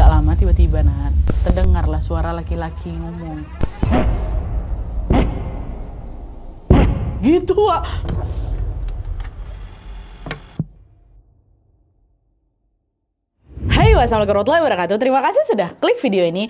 nggak lama tiba-tiba terdengarlah suara laki-laki ngomong. Gitu, Wak. Hai, wassalamualaikum warahmatullahi wabarakatuh. Terima kasih sudah klik video ini.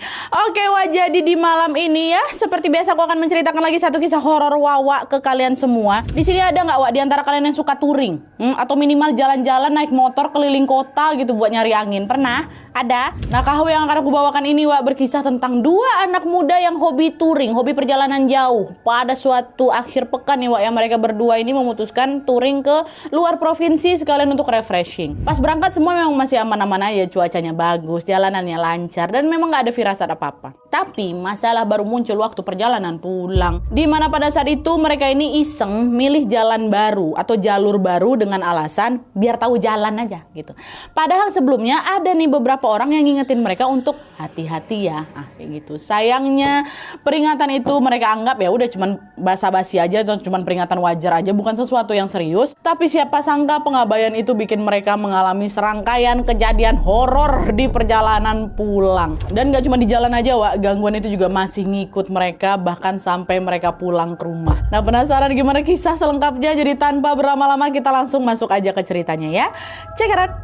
Oke, Wak, jadi di malam ini ya, seperti biasa aku akan menceritakan lagi satu kisah horor Wawa ke kalian semua. Di sini ada nggak, Wak, di antara kalian yang suka touring? Atau minimal jalan-jalan naik motor keliling kota gitu buat nyari angin? Pernah? Ada? Nah, kahwe yang akan aku bawakan ini, Wak, berkisah tentang dua anak muda yang hobi touring, hobi perjalanan jauh. Pada suatu akhir pekan nih, Wak, yang mereka berdua ini memutuskan touring ke luar provinsi sekalian untuk refreshing. Pas berangkat semua memang masih aman-aman aja, cuacanya bagus, jalanannya lancar, dan memang nggak ada firasat apa-apa. Tapi masalah baru muncul waktu perjalanan pulang, di mana pada saat itu mereka ini iseng milih jalan baru atau jalur baru dengan alasan biar tahu jalan aja gitu. Padahal sebelumnya ada nih beberapa orang yang ngingetin mereka untuk hati-hati ya, kayak gitu. Sayangnya peringatan itu mereka anggap ya udah cuman basa-basi aja atau cuman peringatan wajar aja, bukan sesuatu yang serius. Tapi siapa sangka pengabaian itu bikin mereka mengalami serangkaian kejadian horor di perjalanan pulang. Dan gak cuma di jalan aja, Wak, gangguan itu juga masih ngikut mereka bahkan sampai mereka pulang ke rumah. Nah, penasaran gimana kisah selengkapnya? Jadi tanpa berlama-lama kita langsung masuk aja ke ceritanya ya. Check it out.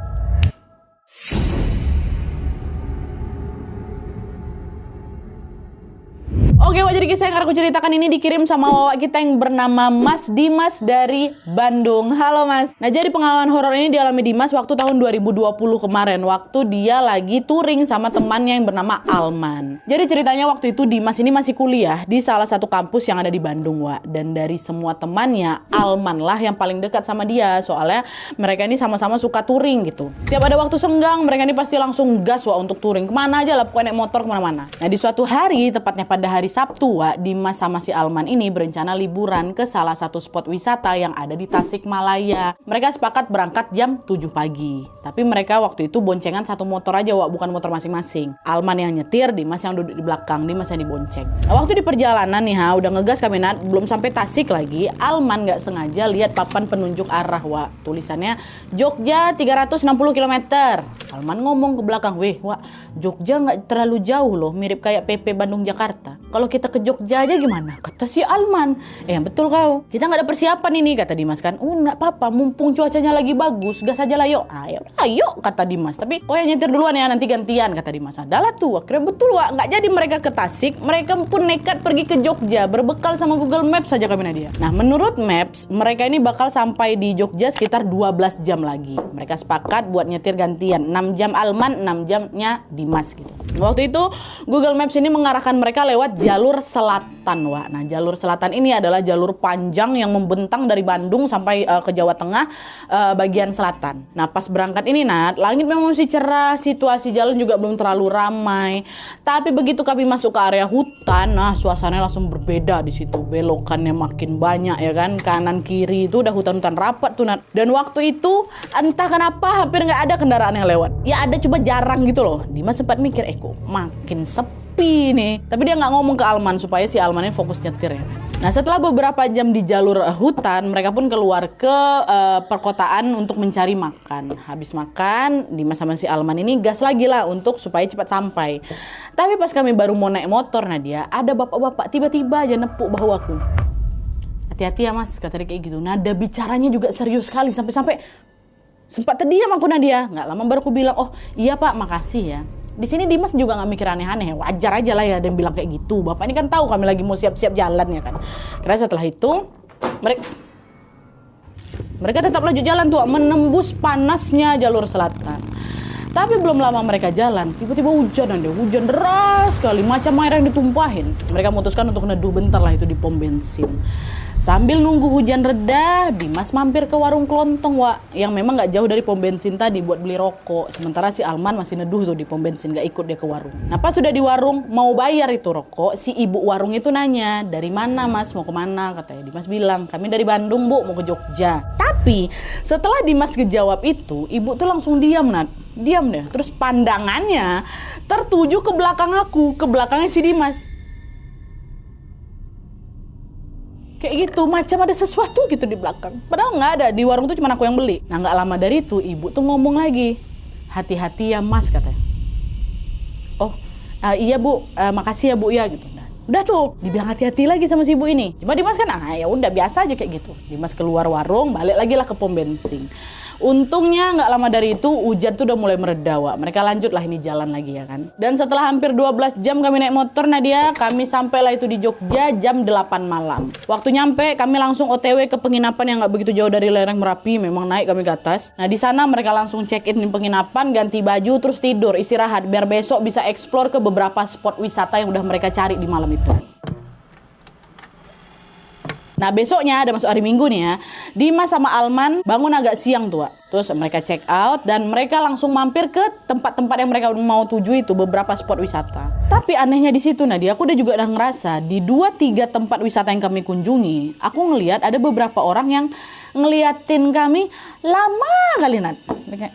Oke, Wak, jadi kisah yang akan aku ceritakan ini dikirim sama Wawa kita yang bernama Mas Dimas dari Bandung. Halo, Mas. Nah, jadi pengalaman horor ini dialami Dimas waktu tahun 2020 kemarin, waktu dia lagi touring sama temannya yang bernama Alman. Jadi ceritanya waktu itu Dimas ini masih kuliah di salah satu kampus yang ada di Bandung, Wak. Dan dari semua temannya, Alman lah yang paling dekat sama dia. Soalnya mereka ini sama-sama suka touring gitu. Tiap ada waktu senggang, mereka ini pasti langsung gas, Wak, untuk touring. Kemana aja lah, pokoknya naik motor kemana-mana. Nah, di suatu hari, tepatnya pada hari Sabtu, Wak, Dimas sama si Alman ini berencana liburan ke salah satu spot wisata yang ada di Tasikmalaya. Mereka sepakat berangkat jam 7 pagi. Tapi mereka waktu itu boncengan satu motor aja, Wak, bukan motor masing-masing. Alman yang nyetir, Dimas yang duduk di belakang, Dimas yang dibonceng. Nah, waktu di perjalanan nih, udah ngegas kami, belum sampai Tasik lagi, Alman nggak sengaja lihat papan penunjuk arah, Wak. Tulisannya Jogja 360 km. Alman ngomong ke belakang, "Weh, Wak, Jogja nggak terlalu jauh loh, mirip kayak PP Bandung Jakarta. Kalau kita ke Jogja aja gimana?" Kata si Alman. Betul kau. Kita nggak ada persiapan ini, kata Dimas kan. Nggak apa-apa, mumpung cuacanya lagi bagus, gas aja lah yuk. Ayo, kata Dimas. Tapi kau yang nyetir duluan ya, nanti gantian, kata Dimas. Adalah tuh, akhirnya betul, Wak. Nggak jadi mereka ke Tasik, mereka pun nekat pergi ke Jogja, berbekal sama Google Maps saja kami Nadia. Nah, menurut Maps, mereka ini bakal sampai di Jogja sekitar 12 jam lagi. Mereka sepakat buat nyetir gantian, 6 jam Alman, 6 jamnya Dimas gitu. Waktu itu Google Maps ini mengarahkan mereka lewat jalur selatan, Wak. Nah, jalur selatan ini adalah jalur panjang yang membentang dari Bandung sampai ke Jawa Tengah bagian selatan. Nah, pas berangkat ini, langit memang masih cerah, situasi jalan juga belum terlalu ramai. Tapi begitu kami masuk ke area hutan, suasananya langsung berbeda di situ. Belokannya makin banyak ya kan, kanan kiri itu udah hutan-hutan rapat tuh, Dan waktu itu entah kenapa hampir nggak ada kendaraan yang lewat. Ya ada, coba jarang gitu loh. Dimas sempat mikir, kok makin sepi nih. Tapi dia nggak ngomong ke Alman supaya si Almannya fokus nyetir ya. Nah, setelah beberapa jam di jalur hutan, mereka pun keluar ke perkotaan untuk mencari makan. Habis makan, Dimas sama si Alman ini gas lagi lah untuk supaya cepat sampai. Tapi pas kami baru mau naik motor, Nadia, ada bapak-bapak tiba-tiba aja nepuk bahu aku. "Hati-hati ya, Mas," kata dia kayak gitu. Nada bicaranya juga serius sekali, sampai-sampai sempat terdiam aku, Nadia. Nggak lama baru aku bilang, "Oh iya Pak, makasih ya." Di sini Dimas juga nggak mikir aneh-aneh, wajar aja lah ya ada yang bilang kayak gitu. Bapak ini kan tahu kami lagi mau siap-siap jalan ya kan. Karena setelah itu mereka tetap lanjut jalan tuh, menembus panasnya jalur selatan. Tapi belum lama mereka jalan, tiba-tiba hujan deras sekali, macam air yang ditumpahin. Mereka memutuskan untuk neduh bentar lah itu di pom bensin. Sambil nunggu hujan reda, Dimas mampir ke warung kelontong, Wak, yang memang nggak jauh dari pom bensin tadi buat beli rokok. Sementara si Alman masih neduh tuh di pom bensin, nggak ikut dia ke warung. Nah, pas sudah di warung mau bayar itu rokok, si ibu warung itu nanya, "Dari mana, Mas? Mau kemana?" Katanya. Dimas bilang, "Kami dari Bandung, Bu, mau ke Jogja." Tapi setelah Dimas ngejawab itu, ibu tuh langsung diam deh. Terus pandangannya tertuju ke belakang aku, ke belakangnya si Dimas. Kayak gitu, macam ada sesuatu gitu di belakang. Padahal nggak ada, di warung tuh cuma aku yang beli. Nah, nggak lama dari itu ibu tuh ngomong lagi, "Hati-hati ya Mas," katanya. Iya Bu, makasih ya Bu ya gitu. Nah, udah tuh dibilang hati-hati lagi sama si ibu ini. Cuma Dimas kan ya udah biasa aja kayak gitu. Dimas keluar warung, balik lagi lah ke pom bensin. Untungnya nggak lama dari itu hujan tuh udah mulai mereda, Wak. Mereka lanjut lah ini jalan lagi ya kan. Dan setelah hampir 12 jam kami naik motor Nadia, kami sampailah itu di Jogja jam 8 malam. Waktu nyampe kami langsung OTW ke penginapan yang nggak begitu jauh dari lereng Merapi, memang naik kami ke atas. Nah di sana mereka langsung check in di penginapan, ganti baju, terus tidur, istirahat biar besok bisa explore ke beberapa spot wisata yang udah mereka cari di malam itu. Nah besoknya ada masuk hari Minggu nih ya, Dimas sama Alman bangun agak siang tuh, Wak. Terus mereka check out dan mereka langsung mampir ke tempat-tempat yang mereka mau tuju itu, beberapa spot wisata. Tapi anehnya di situ Nadia, aku udah ngerasa di 2-3 tempat wisata yang kami kunjungi, aku ngelihat ada beberapa orang yang ngeliatin kami lama kali Nat. Kayak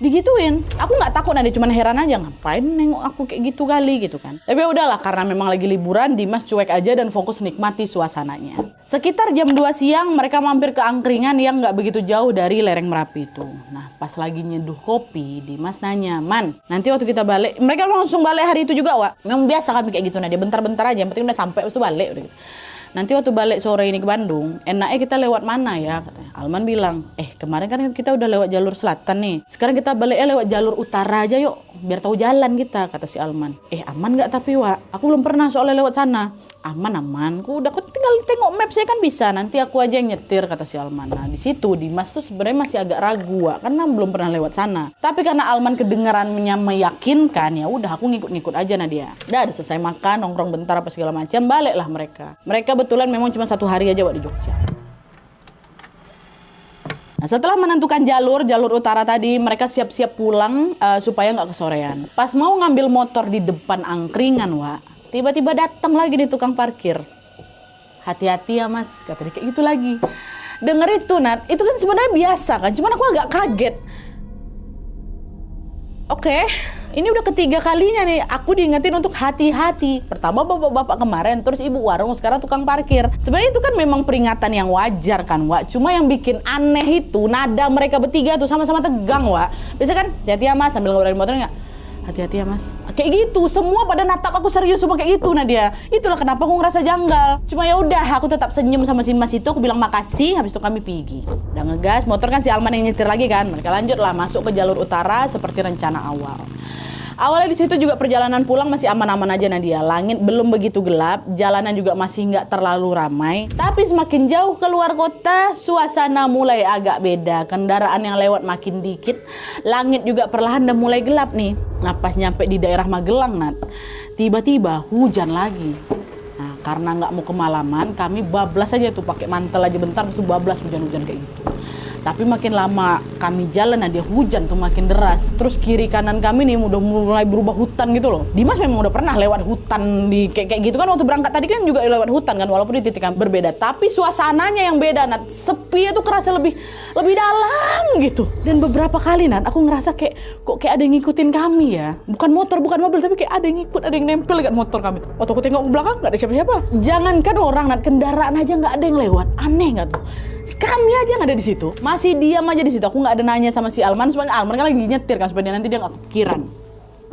digituin. Aku nggak takut Nadia, cuman heran aja ngapain nengok aku kayak gitu kali gitu kan. Tapi udahlah, karena memang lagi liburan, Dimas cuek aja dan fokus nikmati suasananya. Sekitar jam 2 siang mereka mampir ke angkringan yang nggak begitu jauh dari lereng Merapi itu. Nah pas lagi nyeduh kopi, Dimas nanya, Man, nanti waktu kita balik, mereka langsung balik hari itu juga, Wak. Memang biasa kami kayak gitu Nadia, bentar-bentar aja, yang penting udah sampai, terus balik udah gitu. Nanti waktu balik sore ini ke Bandung, enaknya kita lewat mana ya? Katanya. Alman bilang, kemarin kan kita udah lewat jalur selatan nih. Sekarang kita baliknya lewat jalur utara aja yuk, biar tahu jalan kita, kata si Alman. Aman nggak tapi Wak? Aku belum pernah soalnya lewat sana. Aman. Aku tinggal tengok map saya kan bisa. Nanti aku aja yang nyetir, kata si Alman. Nah di situ Dimas tuh sebenarnya masih agak ragu, Wak, karena belum pernah lewat sana. Tapi karena Alman kedengarannya meyakinkan, ya udah aku ngikut-ngikut aja Nadia. Udah selesai makan, nongkrong bentar apa segala macam, baliklah mereka. Mereka betulan memang cuma 1 hari aja Wak di Jogja. Nah, setelah menentukan jalur utara tadi, mereka siap-siap pulang supaya nggak kesorean. Pas mau ngambil motor di depan angkringan, Wak, tiba-tiba datang lagi nih tukang parkir. Hati-hati ya Mas, kata dia kayak gitu lagi. Denger itu Nat, itu kan sebenarnya biasa kan, cuman aku agak kaget. Oke, ini udah ketiga kalinya nih aku diingetin untuk hati-hati. Pertama bapak-bapak kemarin, terus ibu warung, sekarang tukang parkir. Sebenarnya itu kan memang peringatan yang wajar kan, Wak. Cuma yang bikin aneh itu nada mereka bertiga tuh sama-sama tegang, Wak. Biasa kan, hati-hati ya Mas, sambil ngobrolin motornya nggak? Hati-hati ya Mas. Kayak gitu, semua pada natap aku serius semua kayak gitu Nadia. Itulah kenapa aku ngerasa janggal. Cuma ya udah, aku tetap senyum sama si Mas itu, aku bilang makasih, habis itu kami pergi. Udah ngegas, motor kan si Alman yang nyetir lagi kan. Mereka lanjut lah masuk ke jalur utara seperti rencana awal. Awalnya di situ juga perjalanan pulang masih aman-aman aja Nadia. Langit belum begitu gelap, jalanan juga masih nggak terlalu ramai. Tapi semakin jauh keluar kota, suasana mulai agak beda. Kendaraan yang lewat makin dikit, langit juga perlahan udah mulai gelap nih. Nah pas nyampe di daerah Magelang Nat, tiba-tiba hujan lagi. Nah karena nggak mau kemalaman, kami bablas aja tuh pakai mantel aja bentar, tuh bablas hujan-hujan kayak gitu. Tapi makin lama kami jalan, dia hujan tuh makin deras. Terus kiri kanan kami nih udah mulai berubah hutan gitu loh. Dimas memang udah pernah lewat hutan di kayak gitu kan, waktu berangkat tadi kan juga lewat hutan kan, walaupun di titik yang berbeda. Tapi suasananya yang beda Nat, sepi itu kerasa lebih dalam gitu. Dan beberapa kali Nat, aku ngerasa kok kayak ada yang ngikutin kami ya. Bukan motor, bukan mobil, tapi kayak ada yang ngikut, ada yang nempel dekat motor kami tuh. Waktu aku tengok ke belakang nggak ada siapa-siapa. Jangankan orang Nat, kendaraan aja nggak ada yang lewat. Aneh nggak tuh? Kami aja yang ada di situ, masih diam aja di situ. Aku nggak ada nanya sama si Alman, supaya Alman kan lagi nyetir kan, supaya nanti dia nggak kepikiran.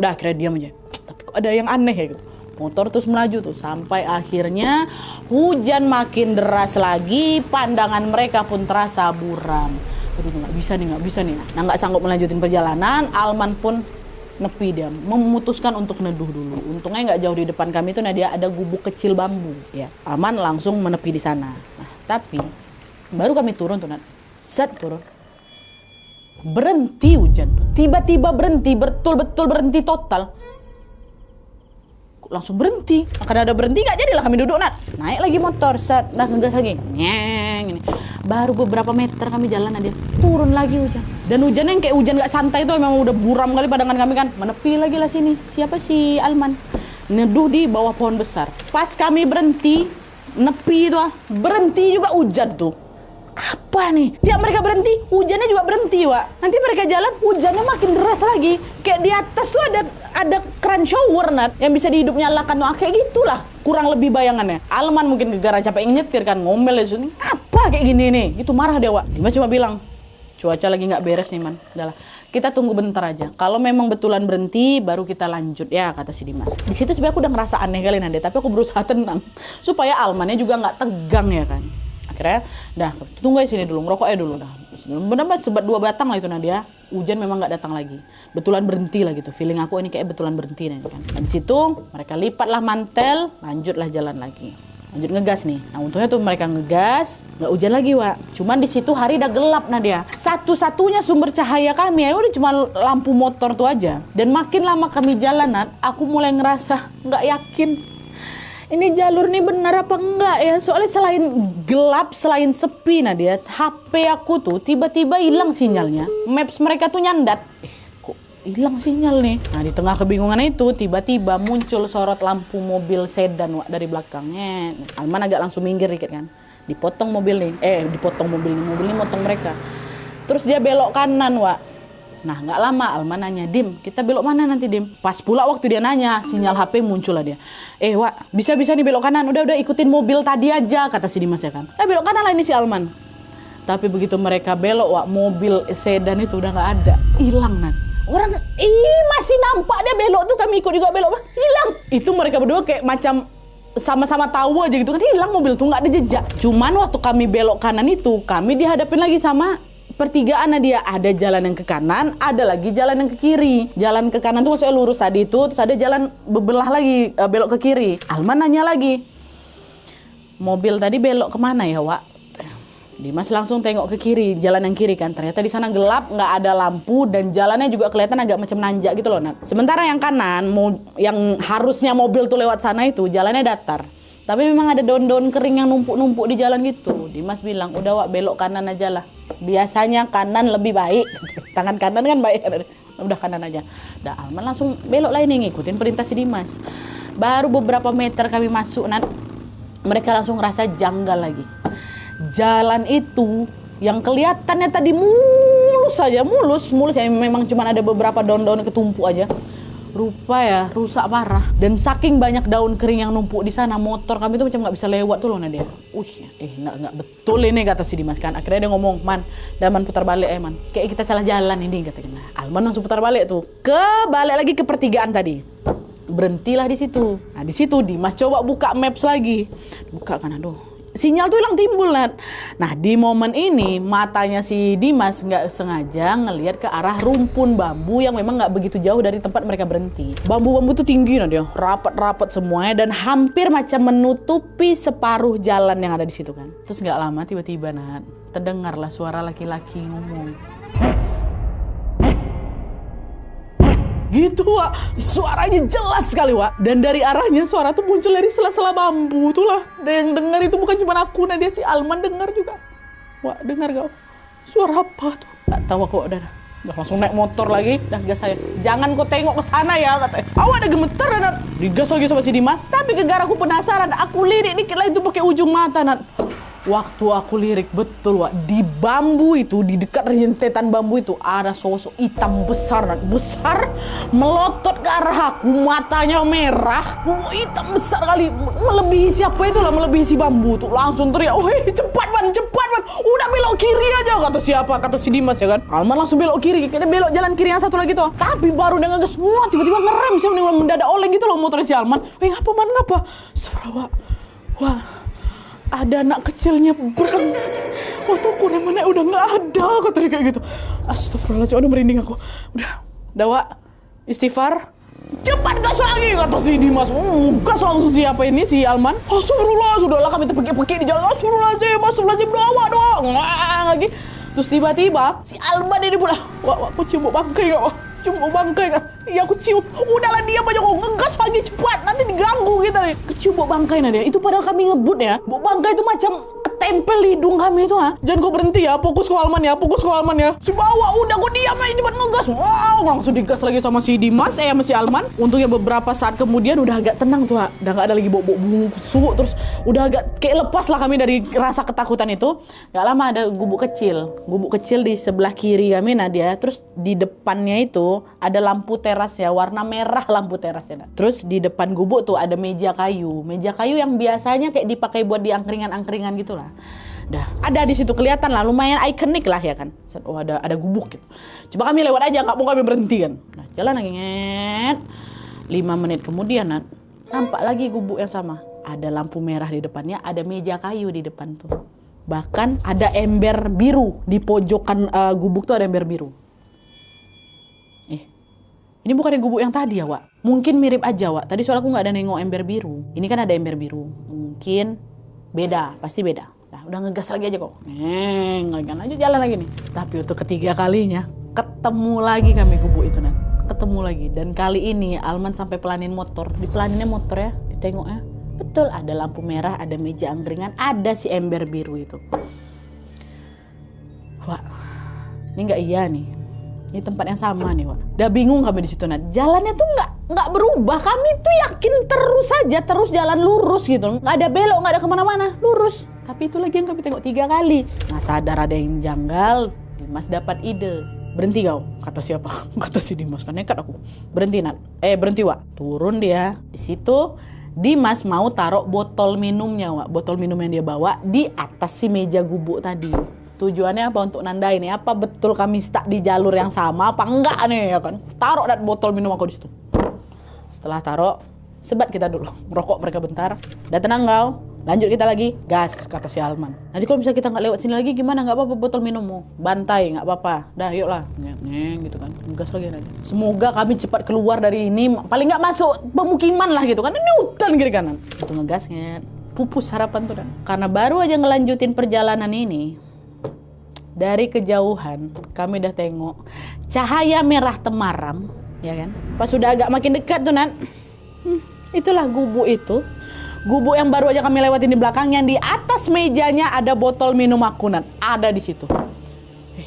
Udah akhirnya diam aja. Tapi kok ada yang aneh ya gitu. Motor terus melaju tuh sampai akhirnya hujan makin deras lagi, pandangan mereka pun terasa buram. Aduh nggak bisa nih. Nah nggak sanggup melanjutin perjalanan, Alman pun nepi, dia memutuskan untuk neduh dulu. Untungnya nggak jauh di depan kami tuh Nadia ada gubuk kecil bambu. Ya, Alman langsung menepi di sana. Nah tapi baru kami turun tuh Nat, set turun, berhenti hujan, tiba-tiba berhenti, betul-betul berhenti total, langsung berhenti. Karena ada berhenti nggak jadilah kami duduk Nat, naik lagi motor, set, dah ngegas lagi, nyeng, ini. Baru beberapa meter kami jalan aja, turun lagi hujan. Dan hujannya yang kayak hujan nggak santai itu memang udah buram kali pandangan kami kan, menepi lagi lah sini. Siapa si Alman? Neduh di bawah pohon besar. Pas kami berhenti, nepi itu berhenti juga hujan tuh. Apa nih? Tiap mereka berhenti, hujannya juga berhenti, Wak. Nanti mereka jalan, hujannya makin deras lagi. Kayak di atas tuh ada keran shower, Nat, yang bisa dihidup nyalakan. Wah, kayak gitulah kurang lebih bayangannya. Alman mungkin gegara capek nyetir kan, ngomel ya, apa kayak gini nih? Itu marah dia, Wak. Dimas cuma bilang, cuaca lagi nggak beres nih man. Udahlah, kita tunggu bentar aja. Kalau memang betulan berhenti, baru kita lanjut ya, kata si Dimas. Di situ sebenarnya aku udah ngerasa aneh kali Nadia, tapi aku berusaha tenang supaya Almannya juga nggak tegang ya kan. Akhirnya, dah tunggu di sini dulu, ngerokok aja dulu dah. Benar-benar sebat 2 batang lah itu Nadia. Hujan memang nggak datang lagi. Betulan berhenti lah gitu. Feeling aku ini kayak betulan berhenti nih kan. Nah di situ mereka lipatlah mantel, lanjutlah jalan lagi. Lanjut ngegas nih. Nah untungnya tuh mereka ngegas, nggak hujan lagi Wak. Cuman di situ hari udah gelap Nadia. Satu-satunya sumber cahaya kami ya udah cuma lampu motor tuh aja. Dan makin lama kami jalan Nat, aku mulai ngerasa nggak yakin. Ini jalur nih benar apa enggak ya? Soalnya selain gelap, selain sepi Nadia, HP aku tuh tiba-tiba hilang sinyalnya. Maps mereka tuh nyandat. Kok hilang sinyal nih? Nah di tengah kebingungan itu tiba-tiba muncul sorot lampu mobil sedan Wak dari belakangnya. Alman agak langsung minggir dikit kan. Dipotong mobil nih. Mobil ini motong mereka. Terus dia belok kanan Wak. Nah nggak lama Alman nanya, Dim kita belok mana nanti Dim? Pas pula waktu dia nanya sinyal HP muncul lah dia. Wak bisa-bisa nih belok kanan, udah ikutin mobil tadi aja kata si Dimas ya kan. Belok kanan lah ini si Alman. Tapi begitu mereka belok Wak, mobil sedan itu udah nggak ada, hilang Nan. Orang masih nampak dia belok tuh, kami ikut juga belok, hilang. Itu mereka berdua kayak macam sama-sama tahu aja gitu kan, hilang mobil tuh nggak ada jejak. Cuman waktu kami belok kanan itu kami dihadapin lagi sama pertigaan dia, ada jalan yang ke kanan, ada lagi jalan yang ke kiri. Jalan ke kanan tuh maksudnya lurus tadi itu, terus ada jalan bebelah lagi belok ke kiri. Alman nanya lagi, mobil tadi belok kemana ya Wak? Dimas langsung tengok ke kiri, jalan yang kiri kan. Ternyata di sana gelap, nggak ada lampu dan jalannya juga kelihatan agak macam nanjak gitu loh Nat. Sementara yang kanan, yang harusnya mobil tuh lewat sana itu jalannya datar. Tapi memang ada daun-daun kering yang numpuk-numpuk di jalan gitu. Dimas bilang, udah Wak belok kanan aja lah. Biasanya kanan lebih baik. Tangan kanan kan baik. Udah kanan aja. Dah Alman langsung belok lah ini, ngikutin perintah si Dimas. Baru beberapa meter kami masuk Nat, mereka langsung ngerasa janggal lagi. Jalan itu yang kelihatannya tadi mulus ya, memang cuma ada beberapa daun-daun ketumpuk aja. Rupa ya rusak parah, dan saking banyak daun kering yang numpuk di sana, motor kami tuh macam nggak bisa lewat tuh loh Nadia. Nggak betul ini kata si Dimas kan. Akhirnya dia ngomong, Man putar balik Man, kayak kita salah jalan ini katanya. Nah, Alman langsung putar balik tuh, balik lagi ke pertigaan tadi. Berhentilah di situ. Nah di situ Dimas coba buka maps lagi, buka kan, aduh sinyal tuh hilang timbul Nat. Nah di momen ini matanya si Dimas nggak sengaja ngelihat ke arah rumpun bambu yang memang nggak begitu jauh dari tempat mereka berhenti. Bambu-bambu tuh tinggi Nat ya, rapat-rapat semuanya dan hampir macam menutupi separuh jalan yang ada di situ kan. Terus nggak lama tiba-tiba Nat, terdengarlah suara laki-laki ngomong. Gitu Wak, suaranya jelas sekali Wak. Dan dari arahnya suara tuh muncul dari sela-sela bambu tuh lah. Dan yang dengar itu bukan cuma aku, Nadia, si Alman dengar juga. Wak dengar gak? Suara apa tuh? Gak tahu aku udah langsung naik motor lagi. Dah gas saya. Jangan kau tengok ke sana ya katanya. Awak ada gemeter Nat. Digas lagi sama si Dimas. Tapi gara aku penasaran, aku lirik dikit lah itu pakai ujung mata Nat. Waktu aku lirik betul Wak, di bambu itu, di dekat rentetan bambu itu ada sosok hitam besar melotot ke arah aku, matanya merah, hitam besar kali, melebihi siapa itu lah, melebihi si bambu tuh. Langsung teriak, cepat man, udah belok kiri aja kata si Dimas ya kan. Alman langsung belok kiri, kita belok jalan kiri yang satu lagi tuh. Tapi baru dia ngegas, tiba-tiba ngerem sih, mendadak oleng gitu loh motor si Alman. Ngapa? Wah, ada anak kecilnya berang. Waktu aku namanya udah nggak ada kata dia kayak gitu. Astagfirullahaladzim, udah merinding aku. Udah Wak, istighfar. Cepat gas lagi kata si Dimas. Gas langsung siapa ini si Alman. Astagfirullah, sudahlah kami terpekik-pekik di jalan. Astagfirullahaladzim, doa dong. Lagi. Terus tiba-tiba si Alman ini pula, Wak, aku cium bangkai gak Wak? Cium bangkai kan? Iya aku cium. Udahlah diam aja kok, ngegas lagi cepat. Nanti diganggu kita nih. Kecium bau bangkai Nadia. Itu padahal kami ngebut ya. Bau bangkai itu macam ketempel di hidung kami itu ha. Jangan kau berhenti ya. Fokus ke Alman ya. Si bawa udah kau diam aja cepat ngegas. Wow, langsung digas lagi sama si Dimas sama si Alman. Untungnya beberapa saat kemudian udah agak tenang tuh ha. Udah gak ada lagi bau busuk. Terus udah agak kayak lepas lah kami dari rasa ketakutan itu. Gak lama ada gubuk kecil di sebelah kiri kami Nadia. Terus di depannya itu ada lampu teras ya, warna merah lampu terasnya. Terus di depan gubuk tuh ada meja kayu yang biasanya kayak dipakai buat di angkringan gitu lah. dah ada di situ, kelihatan lah, lumayan ikonik lah ya kan. Oh ada gubuk gitu. Coba kami lewat aja, nggak mau kami berhenti kan. Nah, jalan lagi nget. 5 menit kemudian nampak lagi gubuk yang sama. Ada lampu merah di depannya, ada meja kayu di depan tuh. Bahkan ada ember biru di pojokan gubuk tuh, ada ember biru. Ini bukan gubuk yang tadi ya, Wak. Mungkin mirip aja, Wak. Tadi soalnya aku nggak ada nengok ember biru. Ini kan ada ember biru. Mungkin beda, pasti beda. Nah, udah ngegas lagi aja kok. Lanjut jalan lagi nih. Tapi untuk ketiga kalinya, ketemu lagi kami gubuk itu, ketemu lagi. Dan kali ini Alman sampai pelanin motor. Dipelaninnya motor ya, ditengoknya. Betul, ada lampu merah, ada meja angkringan, ada si ember biru itu. Wak, ini nggak iya nih. Ini tempat yang sama nih, Wak. Udah bingung kami di situ, Jalannya tuh nggak berubah. Kami tuh yakin terus saja, terus jalan lurus gitu. Nggak ada belok, nggak ada kemana-mana, lurus. Tapi itu lagi yang kami tengok 3 kali. Nah, sadar ada yang janggal, Dimas dapat ide. Berhenti kau, kata siapa? Kata si Dimas, kan nekat aku. Berhenti, berhenti, Wak. Turun dia. Di situ Dimas mau taruh botol minumnya, Wak. Botol minum yang dia bawa di atas si meja gubuk tadi. Tujuannya apa? Untuk nandain nih, apa betul kami stuck di jalur yang sama apa enggak nih ya kan. Taruh dat botol minum aku di situ. Setelah taruh, sebat kita dulu, merokok mereka bentar. Udah tenang kau, lanjut kita lagi, gas, kata si Alman. Nanti kalau misalnya kita nggak lewat sini lagi gimana? Nggak apa-apa botol minummu, bantai nggak apa-apa. Dah yuk lah, gitu kan, gas lagi nanti. Semoga kami cepat keluar dari ini, paling nggak masuk pemukiman lah gitu kan. Ini hutan kiri kanan. Itu ngegasnya, pupus harapan tuh. Karena baru aja ngelanjutin perjalanan ini. Dari kejauhan kami udah tengok cahaya merah temaram, ya kan? Pas sudah agak makin dekat tuh itulah gubuk itu. Gubuk yang baru aja kami lewatin di belakang, yang di atas mejanya ada botol minum aku, ada di situ.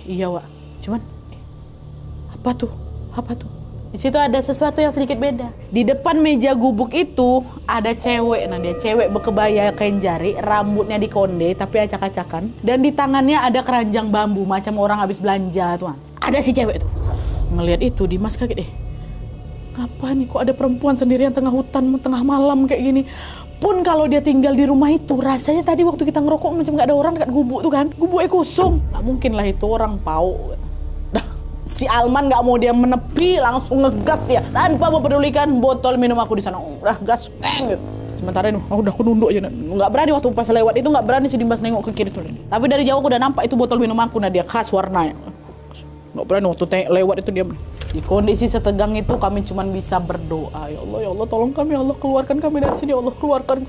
Iya, Wak. Cuman apa tuh? Di situ ada sesuatu yang sedikit beda. Di depan meja gubuk itu ada cewek, dia cewek berkebaya kain jari, rambutnya dikonde tapi acak-acakan, dan di tangannya ada keranjang bambu macam orang habis belanja tuh. Ada si cewek tuh. Ngelihat itu Dimas kaget, ngapa nih kok ada perempuan sendirian tengah hutan, tengah malam kayak gini. Pun kalau dia tinggal di rumah itu, rasanya tadi waktu kita ngerokok macam nggak ada orang dekat gubuk tuh kan. Gubuknya kosong. Nggak mungkin lah itu orang pau. Si Alman nggak mau dia menepi, langsung ngegas dia tanpa mempedulikan botol minum aku di sana. Udah gas, gitu. Sementara ini, udah aku nunduk aja. Nggak berani waktu pas lewat itu, nggak berani si Dimas nengok ke kiri tuh. Tapi dari jauh aku udah nampak itu botol minum aku, dia khas warnanya. Nggak berani waktu lewat itu dia. Di kondisi setegang itu kami cuma bisa berdoa, ya Allah tolong kami, ya Allah keluarkan kami dari sini, ya Allah keluarkan.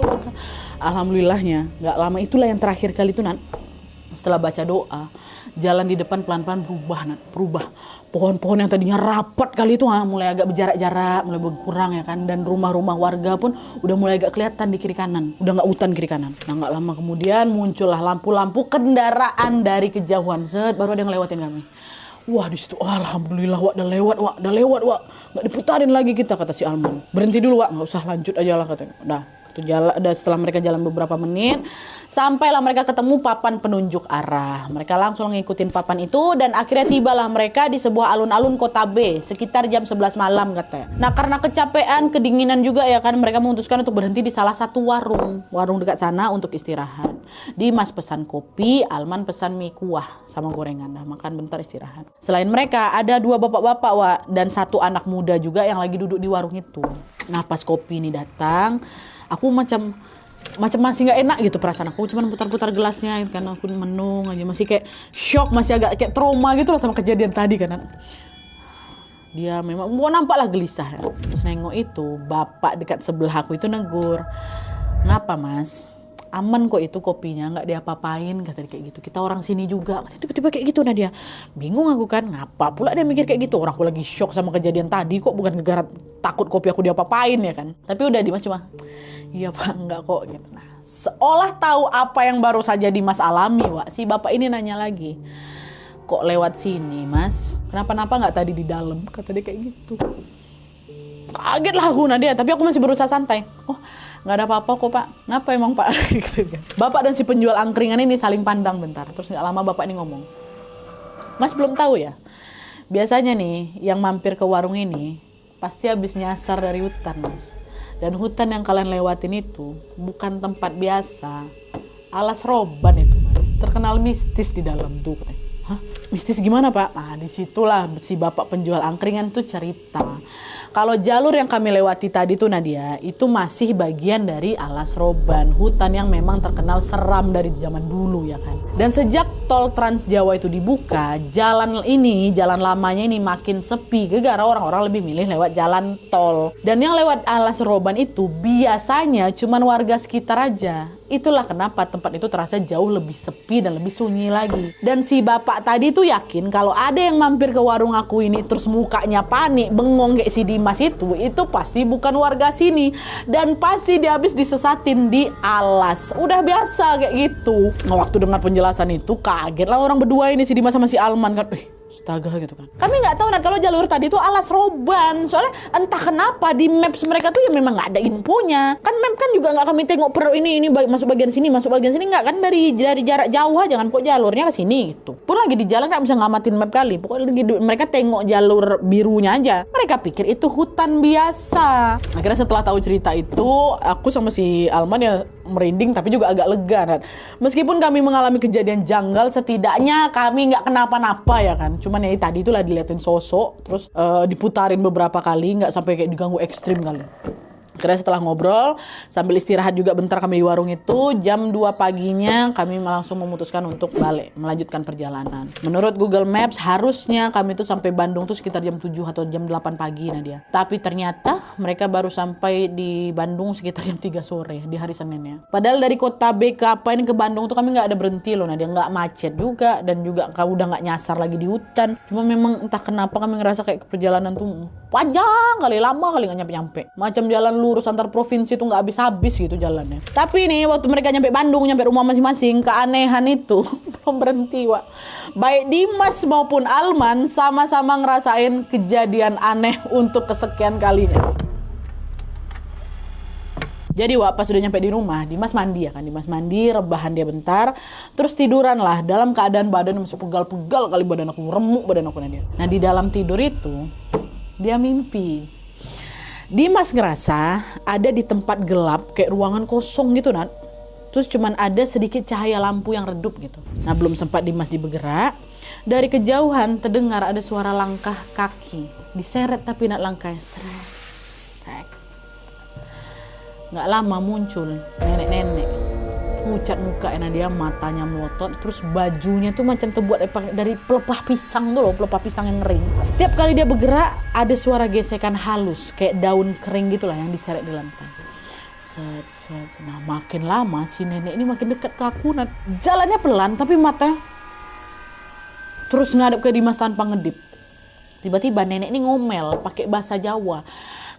Alhamdulillahnya nggak lama itulah yang terakhir kali itu setelah baca doa, jalan di depan pelan-pelan berubah. Pohon-pohon yang tadinya rapat kali itu mulai agak berjarak-jarak, mulai berkurang ya kan. Dan rumah-rumah warga pun udah mulai agak kelihatan di kiri kanan. Udah nggak hutan kiri kanan. Nah nggak lama kemudian muncullah lampu-lampu kendaraan dari kejauhan. Baru ada yang ngelewatin kami. Wah di situ, alhamdulillah, Wak, udah lewat, Wak. Nggak diputarin lagi kita, kata si Alman. Berhenti dulu, Wak, nggak usah lanjut aja lah katanya. Setelah mereka jalan beberapa menit, sampailah mereka ketemu papan penunjuk arah. Mereka langsung ngikutin papan itu dan akhirnya tibalah mereka di sebuah alun-alun kota B sekitar jam 11 malam katanya. Nah karena kecapean, kedinginan juga ya kan, mereka memutuskan untuk berhenti di salah satu warung dekat sana untuk istirahat. Dimas pesan kopi, Alman pesan mie kuah sama gorengan. Nah makan bentar istirahat. Selain mereka ada 2 bapak-bapak, Wak, dan 1 anak muda juga yang lagi duduk di warung itu. Nah pas kopi ini datang, aku macam masih nggak enak gitu perasaan aku, cuman putar-putar gelasnya karena aku menung aja, masih kayak shock, masih agak kayak trauma gitu lah sama kejadian tadi kan. Dia memang mau nampaklah gelisah ya. Terus nengok itu bapak dekat sebelah aku itu negur, ngapa Mas? Aman kok itu kopinya, nggak diapa-apain, kata dia kayak gitu. Kita orang sini juga. Tiba-tiba kayak gitu dia. Bingung aku kan, ngapa pula dia mikir kayak gitu. Orang aku lagi shock sama kejadian tadi kok, bukan gara-gara takut kopi aku diapa-apain ya kan. Tapi udah Dimas cuma, iya Pak, enggak kok gitu. Nah, seolah tahu apa yang baru saja Dimas alami, Wak. Si bapak ini nanya lagi, kok lewat sini Mas? Kenapa-napa nggak tadi di dalam? Kata dia kayak gitu. Kaget lah aku Nadia, tapi aku masih berusaha santai. Oh, nggak ada apa-apa kok Pak. Ngapa emang Pak? Gitu kan. Bapak dan si penjual angkringan ini saling pandang bentar. Terus nggak lama bapak ini ngomong, Mas belum tahu ya? Biasanya nih yang mampir ke warung ini pasti habis nyasar dari hutan Mas. Dan hutan yang kalian lewatin itu bukan tempat biasa. Alas roban itu Mas. terkenal mistis di dalam tuh. Hah? Mistis gimana Pak? Nah disitulah si bapak penjual angkringan tuh cerita. Kalau jalur yang kami lewati tadi tuh Nadia, itu masih bagian dari Alas Roban, hutan yang memang terkenal seram dari zaman dulu ya kan. Dan sejak tol Trans Jawa itu dibuka, jalan lamanya ini makin sepi, gara-gara orang-orang lebih milih lewat jalan tol. Dan yang lewat Alas Roban itu biasanya cuman warga sekitar aja. Itulah kenapa tempat itu terasa jauh lebih sepi dan lebih sunyi lagi. Dan si bapak tadi tuh yakin kalau ada yang mampir ke warung aku ini terus mukanya panik, bengong kayak si Dimas itu pasti bukan warga sini. Dan pasti dia habis disesatin di alas. Udah biasa kayak gitu. Nah, waktu dengar penjelasan itu kaget lah orang berdua ini, si Dimas sama si Alman kan. Astaga gitu kan. Kami nggak tahu kalau jalur tadi itu Alas Roban. Soalnya entah kenapa di maps mereka tuh ya memang nggak ada infonya. Kan map kan juga nggak kami tengok ini masuk bagian sini nggak kan, dari jarak jauh aja kan kok jalurnya ke sini gitu. Pun lagi di jalan nggak bisa ngamatin map kali. Pokoknya mereka tengok jalur birunya aja. Mereka pikir itu hutan biasa. Akhirnya setelah tahu cerita itu, aku sama si Alman ya merinding tapi juga agak lega kan. Meskipun kami mengalami kejadian janggal, setidaknya kami nggak kenapa-napa ya kan. Cuman ya tadi itulah diliatin sosok, terus diputarin beberapa kali, nggak sampai kayak diganggu ekstrim kali. Akhirnya setelah ngobrol, sambil istirahat juga bentar kami di warung itu, jam 2 paginya kami langsung memutuskan untuk balik, melanjutkan perjalanan. Menurut Google Maps, harusnya kami tuh sampai Bandung tuh sekitar jam 7 atau jam 8 pagi Nadia. Tapi ternyata mereka baru sampai di Bandung sekitar jam 3 sore di hari Seninnya. Padahal dari kota BK ke Bandung tuh kami nggak ada berhenti loh Nadia, nggak macet juga, dan juga udah nggak nyasar lagi di hutan. Cuma memang entah kenapa kami ngerasa kayak perjalanan tuh panjang kali, lama kali nggak nyampe-nyampe. Macam jalan lurus antar provinsi tuh nggak habis-habis gitu jalannya. Tapi nih waktu mereka nyampe Bandung, nyampe rumah masing-masing, keanehan itu belum berhenti Wak. Baik Dimas maupun Alman sama-sama ngerasain kejadian aneh untuk kesekian kalinya. Jadi Wak, pas udah nyampe di rumah, Dimas mandi ya kan. Dimas mandi, rebahan dia bentar, terus tiduran lah dalam keadaan badan masih pegal-pegal kali, badan aku remuk badan aku Nadia. Nah di dalam tidur itu dia mimpi. Dimas ngerasa ada di tempat gelap kayak ruangan kosong gitu Nat. Terus cuman ada sedikit cahaya lampu yang redup gitu. Nah belum sempat Dimas bergerak, dari kejauhan terdengar ada suara langkah kaki. Diseret tapi Nat langkahnya seret. Nggak lama muncul nenek-nenek. Pucat mukanya dia, matanya melotot, terus bajunya tuh macam terbuat dari pelepah pisang tuh loh, pelepah pisang yang kering. Setiap kali dia bergerak, ada suara gesekan halus, kayak daun kering gitulah yang diseret di lantai. Set. Nah makin lama si nenek ini makin dekat ke aku. Nah, jalannya pelan, tapi matanya terus ngadep ke Dimas tanpa ngedip. Tiba-tiba nenek ini ngomel, pakai bahasa Jawa.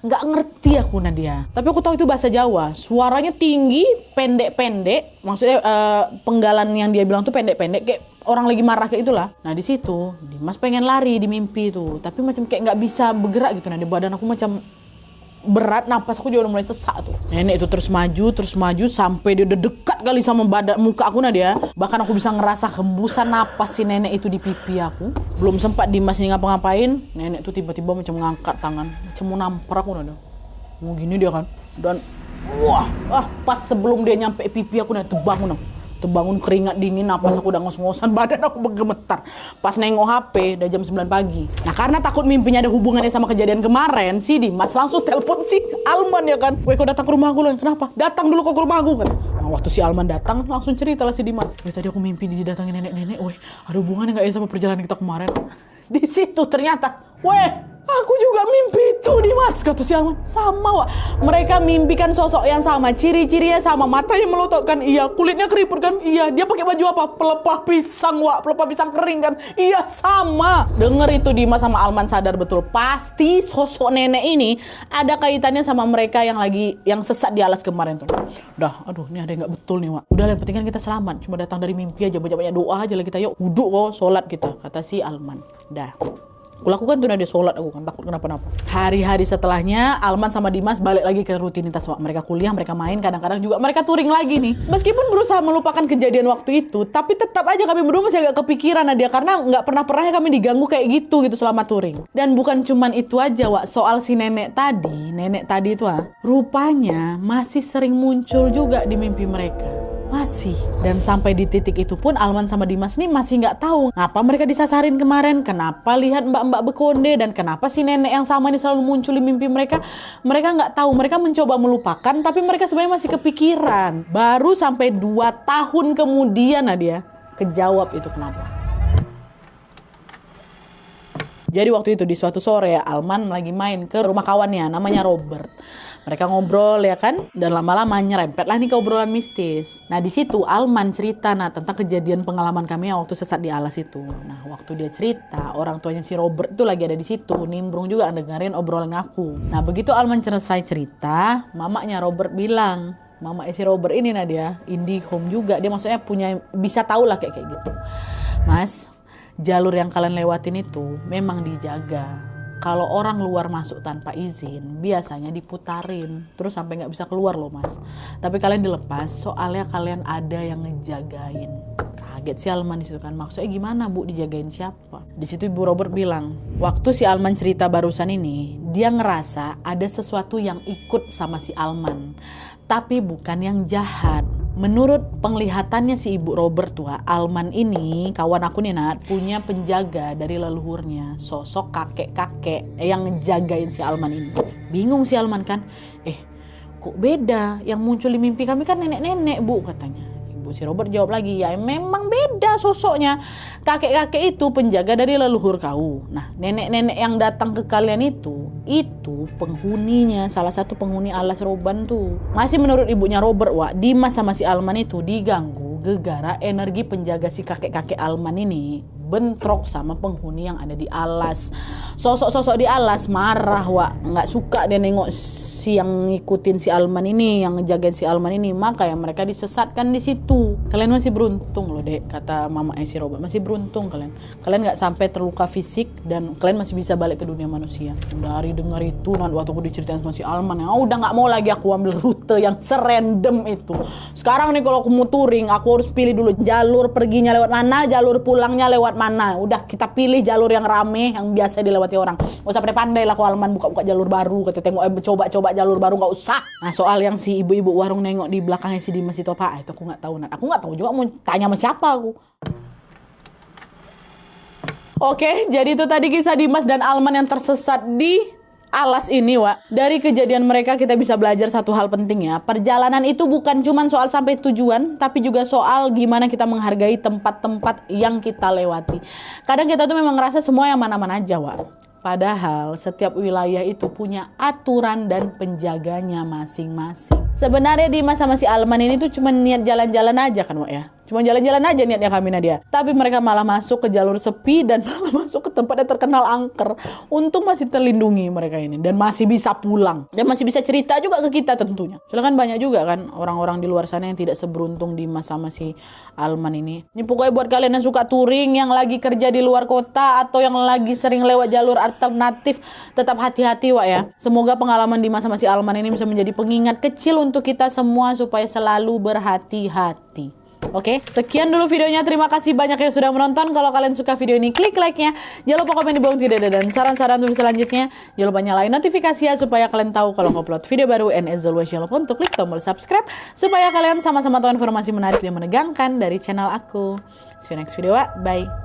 Nggak ngerti aku Nadia, tapi aku tahu itu bahasa Jawa. Suaranya tinggi, pendek-pendek, maksudnya penggalan yang dia bilang tuh pendek-pendek, kayak orang lagi marah kayak itulah. Nah di situ Dimas pengen lari di mimpi itu, tapi macam kayak nggak bisa bergerak gitu. Nah di badan aku macam berat, napas aku juga udah mulai sesak tuh. Nenek itu terus maju sampai dia udah dekat kali sama muka aku Nadia. Bahkan aku bisa ngerasa hembusan napas si nenek itu di pipi aku. Belum sempat Dimas nih ngapa-ngapain, nenek tuh tiba-tiba macam ngangkat tangan, macam mau nampar aku Nadia. Mau gini dia kan. Dan pas sebelum dia nyampe pipi aku Nadia, terbangun keringat dingin, napas aku udah ngos-ngosan, badan aku bergemetar. Pas nengok HP udah jam 9 pagi. Nah karena takut mimpinya ada hubungannya sama kejadian kemarin, si Dimas langsung telepon si Alman ya kan. Weh kau datang ke rumah aku loh, kenapa? Datang dulu kau ke rumah aku kan. Nah waktu si Alman datang langsung cerita lah si Dimas. Weh tadi aku mimpi didatangin nenek-nenek, weh ada hubungannya gak ya sama perjalanan kita kemarin? Di situ ternyata, aku juga mimpi itu Dimas, kata si Alman. Sama Wak, mereka mimpikan sosok yang sama, ciri-cirinya sama, matanya melototkan, iya, kulitnya keriput kan, iya, dia pakai baju apa? Pelepah pisang Wak, pelepah pisang kering kan, iya sama. Dengar itu Dimas sama Alman sadar betul, pasti sosok nenek ini ada kaitannya sama mereka yang sesat di alas kemarin tuh. Aduh, ini ada yang nggak betul nih Wak. Udah yang penting kan kita selamat, cuma datang dari mimpi aja, banyak-banyak doa aja lah kita, yuk, wuduk kok, sholat kita, kata si Alman. Aku lakukan tuh dia sholat, aku kan takut kenapa-napa. Hari-hari setelahnya Alman sama Dimas balik lagi ke rutinitas Wak. Mereka kuliah, mereka main, kadang-kadang juga mereka touring lagi nih. Meskipun berusaha melupakan kejadian waktu itu, tapi tetap aja kami berdua masih agak kepikiran Nadia, karena nggak pernah kami diganggu kayak gitu selama touring. Dan bukan cuman itu aja Wak, soal si nenek tadi itu rupanya masih sering muncul juga di mimpi mereka. Masih. Dan sampai di titik itu pun Alman sama Dimas nih masih nggak tahu ngapa mereka disasarin kemarin, kenapa lihat mbak-mbak bekonde, dan kenapa si nenek yang sama ini selalu muncul di mimpi mereka. Mereka nggak tahu, mereka mencoba melupakan, tapi mereka sebenarnya masih kepikiran. Baru sampai 2 tahun kemudian Nadia kejawab itu kenapa. Jadi waktu itu di suatu sore Alman lagi main ke rumah kawannya namanya Robert. Mereka ngobrol ya kan, dan lama-lama nyerempet lah nih ke obrolan mistis. Nah di situ Alman cerita tentang kejadian pengalaman kami yang waktu sesat di alas itu. Nah waktu dia cerita, orang tuanya si Robert itu lagi ada di situ, nimbrung juga dengerin obrolan aku. Nah begitu Alman selesai cerita, mamanya Robert bilang, mama si Robert ini Nadia, indie home juga, dia maksudnya punya, bisa tahu lah kayak gitu. Mas, jalur yang kalian lewatin itu memang dijaga. Kalau orang luar masuk tanpa izin, biasanya diputarin, terus sampai nggak bisa keluar loh mas. Tapi kalian dilepas, soalnya kalian ada yang ngejagain. Kaget si Alman di situ kan, maksudnya gimana bu, dijagain siapa? Di situ Ibu Robert bilang, waktu si Alman cerita barusan ini, dia ngerasa ada sesuatu yang ikut sama si Alman, tapi bukan yang jahat. Menurut penglihatannya si Ibu Robert tua, Alman ini, kawan aku nih Nat, punya penjaga dari leluhurnya, sosok kakek-kakek yang ngejagain si Alman ini. Bingung si Alman kan, kok beda, yang muncul di mimpi kami kan nenek-nenek bu katanya. Ibu si Robert jawab lagi, ya memang beda sosoknya. Kakek-kakek itu penjaga dari leluhur kau. Nah nenek-nenek yang datang ke kalian itu penghuninya, salah satu penghuni alas Roban tuh. Masih menurut ibunya Robert, Dimas sama si Alman itu diganggu gegara energi penjaga si kakek-kakek Alman ini bentrok sama penghuni yang ada di alas. Sosok-sosok di alas marah nggak suka dia nengok si yang ngikutin si Alman ini, yang ngejagain si Alman ini, maka ya mereka disesatkan di situ. Kalian masih beruntung loh dek, kata mama si Robert, masih beruntung kalian nggak sampai terluka fisik dan kalian masih bisa balik ke dunia manusia. Dari dengar itu waktu aku diceritain sama si Alman, udah nggak mau lagi aku ambil rute yang serandom itu. Sekarang nih kalau aku mau touring, aku harus pilih dulu jalur perginya lewat mana, jalur pulangnya lewat mana. Udah kita pilih jalur yang rame, yang biasa dilewati orang. Gak usah pandai lah aku Alman buka-buka jalur baru, kata tengok coba-coba jalur baru, nggak usah. Nah soal yang si ibu-ibu warung nengok di belakangnya si Dimas itu apa, itu aku nggak tahu Nat. Aku nggak tahu juga, mau tanya sama siapa aku. Oke, jadi itu tadi kisah Dimas dan Alman yang tersesat di alas ini Dari kejadian mereka kita bisa belajar satu hal penting ya. Perjalanan itu bukan cuma soal sampai tujuan, tapi juga soal gimana kita menghargai tempat-tempat yang kita lewati. Kadang kita tuh memang ngerasa semua yang mana-mana aja Padahal setiap wilayah itu punya aturan dan penjaganya masing-masing. Sebenarnya Dimas sama si Alman ini tuh cuma niat jalan-jalan aja kan ya. Cuma jalan-jalan aja niatnya kami Nadia. Tapi mereka malah masuk ke jalur sepi dan malah masuk ke tempat yang terkenal angker. Untung masih terlindungi mereka ini dan masih bisa pulang. Dan masih bisa cerita juga ke kita tentunya. Soalnya kan banyak juga kan orang-orang di luar sana yang tidak seberuntung Dimas sama si Alman ini. Ini pokoknya buat kalian yang suka touring, yang lagi kerja di luar kota atau yang lagi sering lewat jalur alternatif, tetap hati-hati ya. Semoga pengalaman Dimas sama si Alman ini bisa menjadi pengingat kecil untuk kita semua supaya selalu berhati-hati. Oke, sekian dulu videonya. Terima kasih banyak yang sudah menonton. Kalau kalian suka video ini, klik like-nya. Jangan lupa komen di bawah tidak ada dan saran-saran untuk selanjutnya. Jangan lupa nyalain notifikasi ya, supaya kalian tahu kalau upload video baru. And as always, jangan lupa untuk klik tombol subscribe supaya kalian sama-sama tahu informasi menarik dan menegangkan dari channel aku. See you next video, bye.